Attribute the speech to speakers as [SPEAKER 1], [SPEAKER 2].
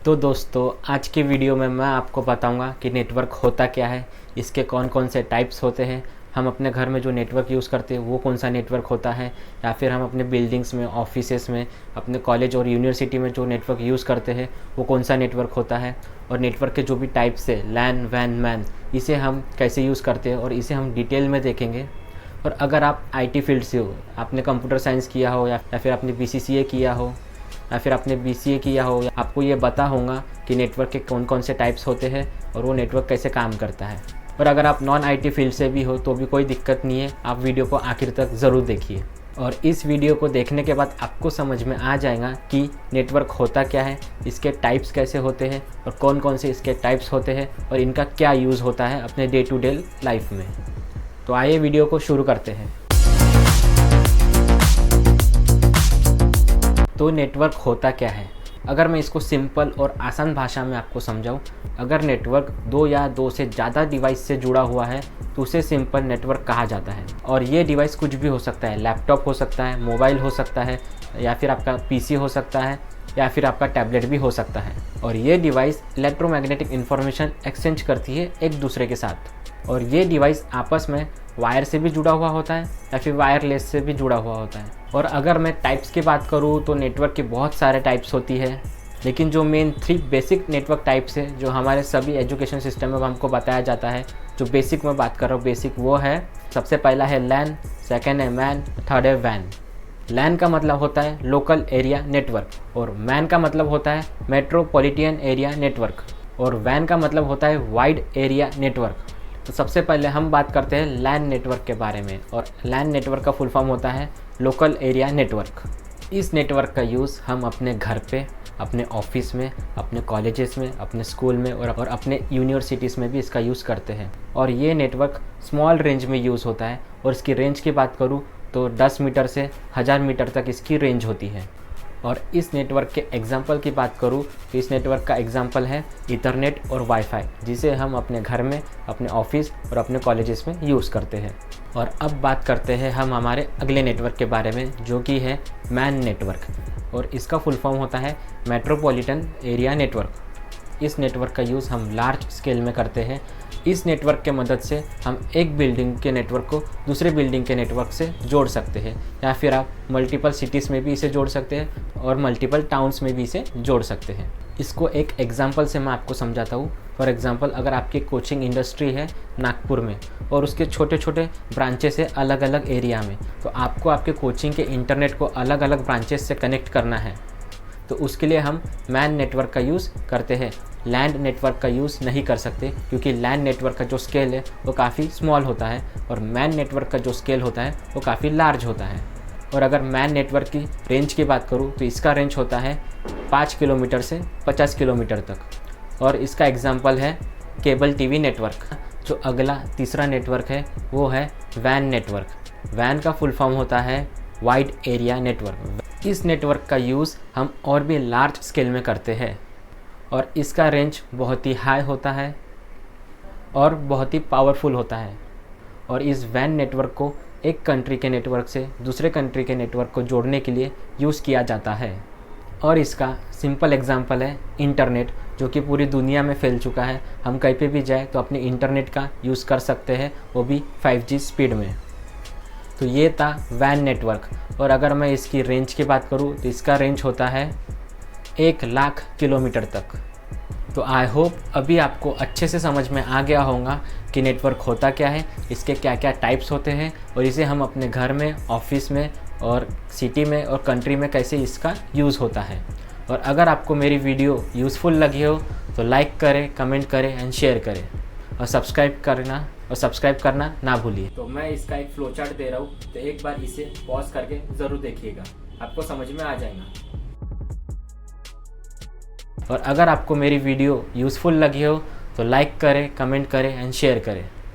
[SPEAKER 1] तो दोस्तों आज की वीडियो में मैं आपको बताऊंगा कि नेटवर्क होता क्या है, इसके कौन कौन से टाइप्स होते हैं, हम अपने घर में जो नेटवर्क यूज़ करते हैं वो कौन सा नेटवर्क होता है, या फिर हम अपने बिल्डिंग्स में, ऑफिसेस में, अपने कॉलेज और यूनिवर्सिटी में जो नेटवर्क यूज़ करते हैं वो कौन सा नेटवर्क होता है। और नेटवर्क के जो भी टाइप्स है, लैन, वैन, मैन, इसे हम कैसे यूज़ करते हैं और इसे हम डिटेल में देखेंगे। और अगर आप IT फील्ड से हो, आपने कंप्यूटर साइंस किया हो या फिर आपने BCCA किया हो या फिर आपने BCA किया हो, आपको ये पता होगा कि नेटवर्क के कौन कौन से टाइप्स होते हैं और वो नेटवर्क कैसे काम करता है। और अगर आप नॉन IT फील्ड से भी हो तो भी कोई दिक्कत नहीं है, आप वीडियो को आखिर तक ज़रूर देखिए। और इस वीडियो को देखने के बाद आपको समझ में आ जाएगा कि नेटवर्क होता क्या है, इसके टाइप्स कैसे होते हैं और कौन कौन से इसके टाइप्स होते हैं और इनका क्या यूज़ होता है अपने डे टू डे लाइफ में। तो आइए वीडियो को शुरू करते हैं। तो नेटवर्क होता क्या है, अगर मैं इसको सिंपल और आसान भाषा में आपको समझाऊं, अगर नेटवर्क दो या दो से ज़्यादा डिवाइस से जुड़ा हुआ है तो उसे सिंपल नेटवर्क कहा जाता है। और ये डिवाइस कुछ भी हो सकता है, लैपटॉप हो सकता है, मोबाइल हो सकता है, या फिर आपका PC हो सकता है, या फिर आपका टैबलेट भी हो सकता है। और ये डिवाइस इलेक्ट्रोमैग्नेटिक इन्फॉर्मेशन एक्सचेंज करती है एक दूसरे के साथ। और ये डिवाइस आपस में वायर से भी जुड़ा हुआ होता है या फिर वायरलेस से भी जुड़ा हुआ होता है। और अगर मैं टाइप्स की बात करूँ तो नेटवर्क की बहुत सारे टाइप्स होती है, लेकिन जो मेन 3 बेसिक नेटवर्क टाइप्स है जो हमारे सभी एजुकेशन सिस्टम में हमको बताया जाता है, जो बेसिक मैं बात कर रहा हूँ, बेसिक वो है, सबसे पहला है लैन, सेकेंड है मैन, थर्ड है वैन। लैन का मतलब होता है लोकल एरिया नेटवर्क, और मैन का मतलब होता है मेट्रोपॉलिटन एरिया नेटवर्क, और वैन का मतलब होता है वाइड एरिया नेटवर्क। तो सबसे पहले हम बात करते हैं लैन नेटवर्क के बारे में, और लैन नेटवर्क का फुल फॉर्म होता है लोकल एरिया नेटवर्क। इस नेटवर्क का यूज़ हम अपने घर पे, अपने ऑफिस में, अपने कॉलेजेस में, अपने स्कूल में और अपने यूनिवर्सिटीज़ में भी इसका यूज़ करते हैं। और ये नेटवर्क स्मॉल रेंज में यूज़ होता है, और इसकी रेंज की बात करूँ तो 10 मीटर से 1000 मीटर तक इसकी रेंज होती है। और इस नेटवर्क के एग्जाम्पल की बात करूँ तो इस नेटवर्क का एग्जाम्पल है ईथरनेट और वाईफाई, जिसे हम अपने घर में, अपने ऑफिस और अपने कॉलेजेस में यूज़ करते हैं। और अब बात करते हैं हम हमारे अगले नेटवर्क के बारे में, जो कि है मैन नेटवर्क, और इसका फुल फॉर्म होता है मेट्रोपॉलिटन एरिया नेटवर्क। इस नेटवर्क का यूज़ हम लार्ज स्केल में करते हैं। इस नेटवर्क के मदद से हम एक बिल्डिंग के नेटवर्क को दूसरे बिल्डिंग के नेटवर्क से जोड़ सकते हैं, या फिर आप मल्टीपल सिटीज़ में भी इसे जोड़ सकते हैं और मल्टीपल टाउन्स में भी इसे जोड़ सकते हैं। इसको एक एग्जांपल से मैं आपको समझाता हूँ। फॉर एग्जांपल, अगर आपकी कोचिंग इंडस्ट्री है नागपुर में और उसके छोटे छोटे ब्रांचेस है अलग अलग एरिया में, तो आपको आपके कोचिंग के इंटरनेट को अलग अलग ब्रांचेस से कनेक्ट करना है, तो उसके लिए हम मैन नेटवर्क का यूज़ करते हैं। लैंड नेटवर्क का यूज़ नहीं कर सकते, क्योंकि लैंड नेटवर्क का जो स्केल है वो काफ़ी स्मॉल होता है, और मैन नेटवर्क का जो स्केल होता है वो काफ़ी लार्ज होता है। और अगर मैन नेटवर्क की रेंज की बात करूँ तो इसका रेंज होता है 5 किलोमीटर से 50 किलोमीटर तक। और इसका एग्जाम्पल है केबल TV नेटवर्क। जो अगला तीसरा नेटवर्क है वो है वैन नेटवर्क। वैन का फुल फॉर्म होता है वाइड एरिया नेटवर्क। इस नेटवर्क का यूज़ हम और भी लार्ज स्केल में करते हैं, और इसका रेंज बहुत ही हाई होता है और बहुत ही पावरफुल होता है। और इस वैन नेटवर्क को एक कंट्री के नेटवर्क से दूसरे कंट्री के नेटवर्क को जोड़ने के लिए यूज़ किया जाता है। और इसका सिंपल एग्जांपल है इंटरनेट, जो कि पूरी दुनिया में फैल चुका है। हम कहीं पे भी जाए तो अपने इंटरनेट का यूज़ कर सकते हैं, वो भी 5G स्पीड में। तो ये था वैन नेटवर्क। और अगर मैं इसकी रेंज की बात करूँ तो इसका रेंज होता है 1,00,000 किलोमीटर तक। तो आई होप अभी आपको अच्छे से समझ में आ गया होगा कि नेटवर्क होता क्या है, इसके क्या क्या टाइप्स होते हैं, और इसे हम अपने घर में, ऑफिस में और सिटी में और कंट्री में कैसे इसका यूज़ होता है। और अगर आपको मेरी वीडियो यूज़फुल लगी हो तो लाइक करें, कमेंट करें एंड शेयर करें, और सब्सक्राइब करना ना भूलिए। तो मैं इसका एक फ्लो चार्ट दे रहा हूँ, तो एक बार इसे पॉज करके ज़रूर देखिएगा, आपको समझ में आ जाएगा। और अगर आपको मेरी वीडियो यूज़फुल लगी हो तो लाइक करें, कमेंट करें एंड शेयर करें।